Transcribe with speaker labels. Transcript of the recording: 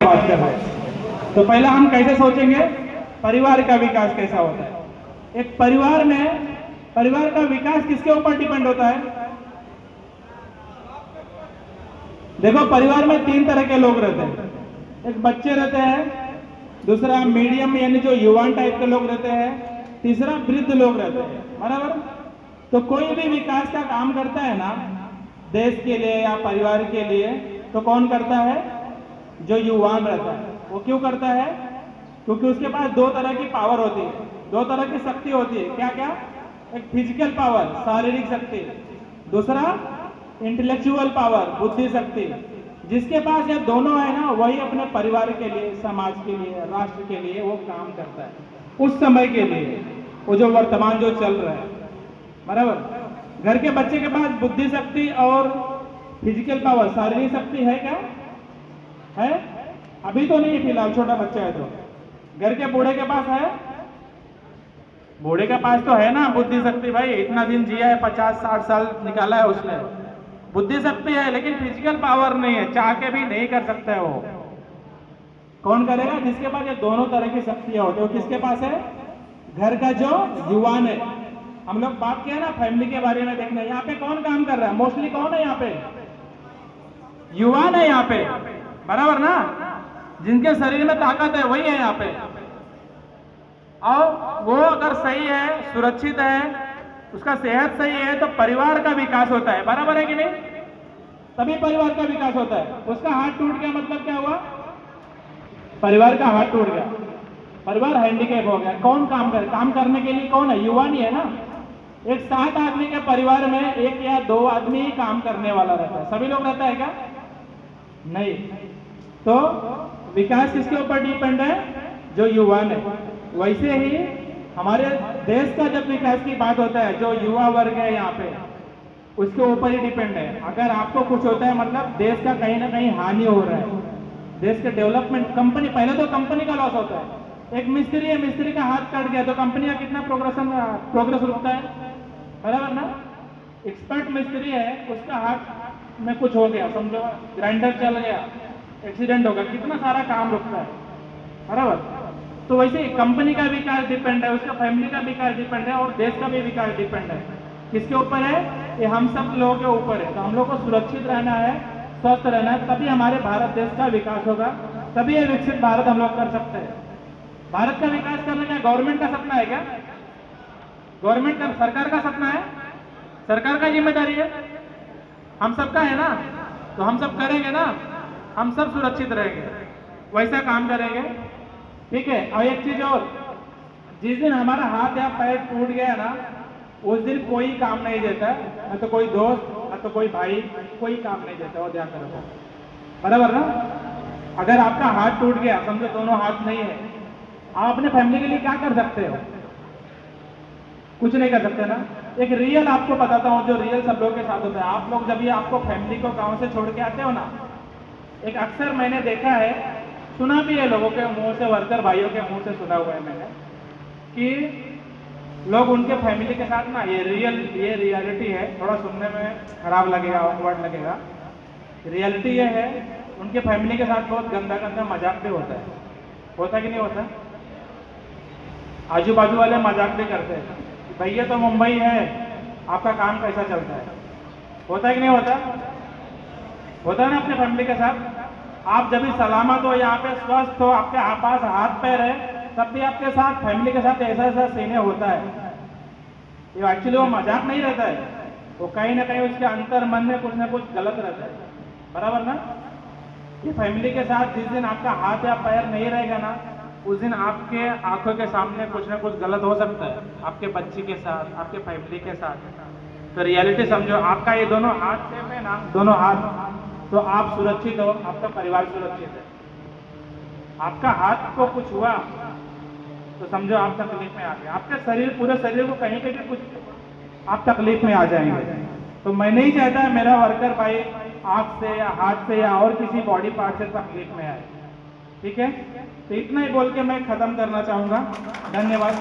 Speaker 1: बात कर रहे हैं। तो पहला हम कैसे सोचेंगे, परिवार का विकास कैसा होता है। एक परिवार में परिवार का विकास किसके ऊपर डिपेंड होता है। देखो, परिवार में 3 तरह के लोग रहते हैं। एक बच्चे रहते हैं, दूसरा मीडियम यानी जो युवान टाइप के लोग रहते हैं, तीसरा वृद्ध लोग रहते हैं, बराबर। तो कोई भी विकास का काम करता है ना, देश के लिए या परिवार के लिए, तो कौन करता है, जो युवान रहता है। वो क्यों करता है, क्योंकि उसके पास 2 तरह की पावर होती है, 2 तरह की शक्ति होती है। क्या क्या, एक फिजिकल पावर, शारीरिक शक्ति, दूसरा इंटेलेक्चुअल पावर, बुद्धि शक्ति। जिसके पास ये दोनों है ना, वही अपने परिवार के लिए, समाज के लिए, राष्ट्र के लिए वो काम करता है, उस समय के लिए, वो जो वर्तमान जो चल रहा है, बराबर। घर के बच्चे के पास बुद्धि शक्ति और फिजिकल पावर, शारीरिक शक्ति है क्या, है? अभी तो नहीं, फिलहाल छोटा बच्चा है। तो घर के बूढ़े के पास है, बूढ़े के पास तो है ना बुद्धि शक्ति, भाई इतना दिन जिया है, 50-60 साल निकाला है उसने, बुद्धि शक्ति है, लेकिन फिजिकल पावर नहीं है, चाह के भी नहीं कर सकता है वो। कौन करेगा, जिसके पास ये दोनों तरह की शक्तियां होती है, वो किसके पास है, घर का जो युवान है। हम लोग बात किया ना फैमिली के बारे में, देखना यहाँ पे कौन काम कर रहा है, मोस्टली कौन है यहाँ पे, युवान है यहाँ पे, बराबर ना। जिनके शरीर में ताकत है वही है यहाँ पे, और वो अगर सही है, सुरक्षित है, उसका सेहत सही है, तो परिवार का विकास होता है, बराबर है कि नहीं। तभी परिवार का विकास होता है। उसका हाथ टूट गया मतलब क्या हुआ, परिवार का हाथ टूट गया, परिवार हैंडीकैप हो गया। कौन काम करे, काम करने के लिए कौन है, युवा ही है ना। एक 7 आदमी के परिवार में 1 या 2 आदमी ही काम करने वाला रहता है, सभी लोग रहता है क्या, नहीं। तो विकास किसके ऊपर डिपेंड है, जो युवान है। वैसे ही हमारे देश का जब विकास की बात होता है, जो युवा वर्ग है यहाँ पे, उसके ऊपर ही डिपेंड है। अगर आपको कुछ होता है मतलब देश का कहीं ना कहीं हानि हो रहा है, देश के डेवलपमेंट, कंपनी, पहले तो कंपनी का लॉस होता है। एक मिस्त्री है, मिस्त्री का हाथ कट गया तो कंपनी का कितना प्रोग्रेस रुकता है, बराबर ना। एक्सपर्ट मिस्त्री है, उसका हाथ में कुछ हो गया, समझो ग्राइंडर चल गया, एक्सीडेंट हो गया, कितना सारा काम रुकता है, बराबर। तो वैसे ही कंपनी का विकास डिपेंड है, उसका फैमिली का विकास डिपेंड है, और देश का भी विकास डिपेंड है। किसके ऊपर है, ये हम सब लोगों के ऊपर है। तो हम लोग को सुरक्षित रहना है, स्वस्थ रहना है, तभी हमारे भारत देश का विकास होगा, तभी ये विकसित भारत हम लोग कर सकते हैं। भारत का विकास करने का गवर्नमेंट का सपना है क्या, गवर्नमेंट का, सरकार का सपना है, सरकार का जिम्मेदारी है, हम सबका है ना। तो हम सब करेंगे ना, हम सब सुरक्षित रहेंगे, वैसा काम करेंगे, ठीक है। और एक चीज और, जिस दिन हमारा हाथ या पैर टूट गया ना, उस दिन कोई काम नहीं देता, न तो कोई दोस्त, न तो कोई भाई, कोई काम नहीं देता, वो ध्यान रखो, बराबर ना। अगर आपका हाथ टूट गया, समझो दोनों हाथ नहीं है, आप अपने फैमिली के लिए क्या कर सकते हो, कुछ नहीं कर सकते ना। एक रियल आपको बताता हूँ, जो रियल सब लोगों के साथ होता है। आप लोग जब ये आपको फैमिली को गांव से छोड़ के आते हो ना, एक अक्सर मैंने देखा है, सुना भी है लोगों के मुंह से, वर्कर भाइयों के मुंह से सुना हुआ है मैंने, कि लोग उनके फैमिली के साथ ना, ये रियलिटी है, थोड़ा सुनने में खराब लगेगा, ऑकवर्ड लगेगा, रियलिटी ये है, उनके फैमिली के साथ बहुत गंदा गंदा मजाक भी होता है कि नहीं होता। आजू बाजू वाले मजाक भी करते हैं, भैया तो मुंबई है, आपका काम कैसा चलता है, होता है कि नहीं होता, होता है ना अपने फैमिली के साथ। आप जब भी सलामत हो, यहाँ पे स्वस्थ हो, आपके पास हाथ पैर है, तब भी आपके साथ, फैमिली के साथ ऐसा ऐसा सीने होता है। ये एक्चुअली वो मजाक नहीं रहता है, वो कहीं ना कहीं उसके अंतर मन में कुछ ना कुछ गलत रहता है, बराबर ना। ये फैमिली के साथ जिस दिन आपका हाथ या पैर नहीं रहेगा ना, उस दिन आपके आंखों के सामने कुछ ना कुछ गलत हो सकता है, आपके बच्चे के साथ, आपके फैमिली के साथ। तो रियलिटी समझो, आपका ये दोनों हाथ सेफ है ना, दोनों हाथ, तो आप सुरक्षित हो, आपका परिवार सुरक्षित है। आपका हाथ को कुछ हुआ तो समझो आप तकलीफ में आ गए, आपके शरीर, पूरे शरीर को कहीं पे भी कुछ, आप तकलीफ में आ जाएंगे। तो मैं नहीं चाहता मेरा वर्कर भाई आंख से या हाथ से या और किसी बॉडी पार्ट से तकलीफ में आए, ठीक है। तो इतना ही बोल के मैं खत्म करना चाहूंगा, धन्यवाद।